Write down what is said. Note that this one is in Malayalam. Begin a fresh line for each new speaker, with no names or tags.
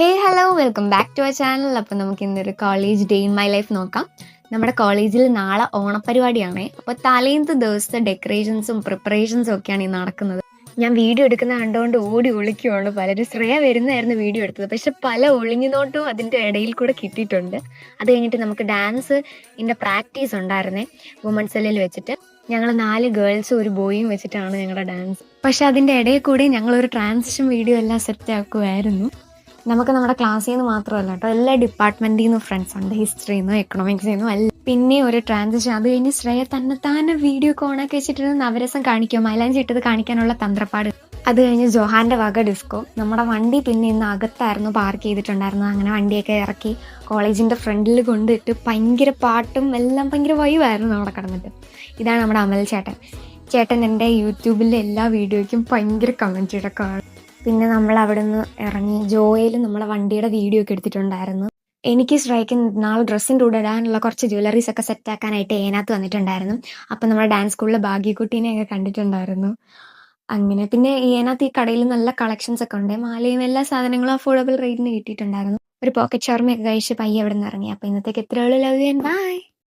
Hello welcome back to our channel. അപ്പോൾ നമുക്ക് ഇന്നൊരു college day in my life നോക്കാം. നമ്മുടെ കോളേജിൽ നാളെ ഓണപ്പരിപാടിയാണ്. അപ്പോൾ തലേന്നത്തെ ദിവസത്തെ ഡെക്കറേഷൻസും പ്രിപ്പറേഷൻസും ഒക്കെയാണ് ഈ നടക്കുന്നത്. ഞാൻ വീഡിയോ എടുക്കുന്ന കണ്ടുകൊണ്ട് ഓടി ഒളിക്കുവാണ്. പലരും ശ്രേയ വരുന്നതായിരുന്നു വീഡിയോ എടുത്തത്, പക്ഷെ പല ഒളിഞ്ഞുനോട്ടും അതിൻ്റെ ഇടയിൽ കൂടെ കിട്ടിയിട്ടുണ്ട്. അത് കഴിഞ്ഞിട്ട് നമുക്ക് ഡാൻസിൻ്റെ പ്രാക്ടീസ് ഉണ്ടായിരുന്നേ വുമൻസ് സെല്ലിൽ വെച്ചിട്ട്. ഞങ്ങൾ 4 ഗേൾസും ഒരു ബോയും വെച്ചിട്ടാണ് ഞങ്ങളുടെ ഡാൻസ്. പക്ഷെ അതിൻ്റെ ഇടയിൽ കൂടി ഞങ്ങളൊരു ട്രാൻസിഷൻ വീഡിയോ എല്ലാം സെറ്റ് ആക്കുമായിരുന്നു. നമുക്ക് നമ്മുടെ ക്ലാസ്സിൽ നിന്ന് മാത്രമല്ല കേട്ടോ, എല്ലാ ഡിപ്പാർട്ട്മെൻറ്റിൽ നിന്നും ഫ്രണ്ട്സ് ഉണ്ട്. ഹിസ്റ്ററിയിൽ നിന്നും എക്കണോമിക്സിൽ നിന്നും എല്ലാം. പിന്നെ ഒരു ട്രാൻസിഷൻ, അത് കഴിഞ്ഞ് ശ്രേയ തന്നെ വീഡിയോ ഒക്കെ ഓണാക്കി വെച്ചിട്ട് നവരസം കാണിക്കും, മൈലാഞ്ചി ഇട്ടത് കാണിക്കാനുള്ള തന്ത്രപ്പാട്. അത് കഴിഞ്ഞ് ജോഹാൻ്റെ വക ഡിസ്കോ. നമ്മുടെ വണ്ടി പിന്നെ ഇന്ന് അകത്തായിരുന്നു പാർക്ക് ചെയ്തിട്ടുണ്ടായിരുന്നത്. അങ്ങനെ വണ്ടിയൊക്കെ ഇറക്കി കോളേജിൻ്റെ ഫ്രണ്ടിൽ കൊണ്ടിട്ട് ഭയങ്കര പാട്ടും എല്ലാം ഭയങ്കര വൈവായിരുന്നു അവിടെ കിടന്നിട്ട്. ഇതാണ് നമ്മുടെ അമൽ ചേട്ടൻ എൻ്റെ യൂട്യൂബിലെ എല്ലാ വീഡിയോയ്ക്കും ഭയങ്കര കമൻറ്റ് ഇടക്കാണ്. പിന്നെ നമ്മൾ അവിടെ നിന്ന് ഇറങ്ങി ജോയിലും നമ്മളെ വണ്ടിയുടെ വീഡിയോ ഒക്കെ എടുത്തിട്ടുണ്ടായിരുന്നു. എനിക്ക് ശ്രേയയ്ക്ക് നാളെ ഡ്രസ്സിൻ്റെ കൂടെ ഇടാനുള്ള കുറച്ച് ജ്വല്ലറീസ് ഒക്കെ സെറ്റ് ആക്കാനായിട്ട് ഏനകത്ത് വന്നിട്ടുണ്ടായിരുന്നു. അപ്പം നമ്മുടെ ഡാൻസ് സ്കൂളിലെ ഭാഗ്യക്കുട്ടീനെയൊക്കെ കണ്ടിട്ടുണ്ടായിരുന്നു. അങ്ങനെ പിന്നെ ഏനകത്ത് ഈ കടയിൽ നല്ല കളക്ഷൻസ് ഒക്കെ ഉണ്ട്. മാലയും എല്ലാ സാധനങ്ങളും അഫോർഡബിൾ റേറ്റിന് കിട്ടിയിട്ടുണ്ടായിരുന്നു. ഒരു പോക്കറ്റ് ഷവർമയൊക്കെ കഴിച്ച് പയ്യെ അവിടെ നിന്ന് ഇറങ്ങി. അപ്പോൾ ഇന്നത്തേക്ക് എത്രയുള്ളൂ. Love you and by.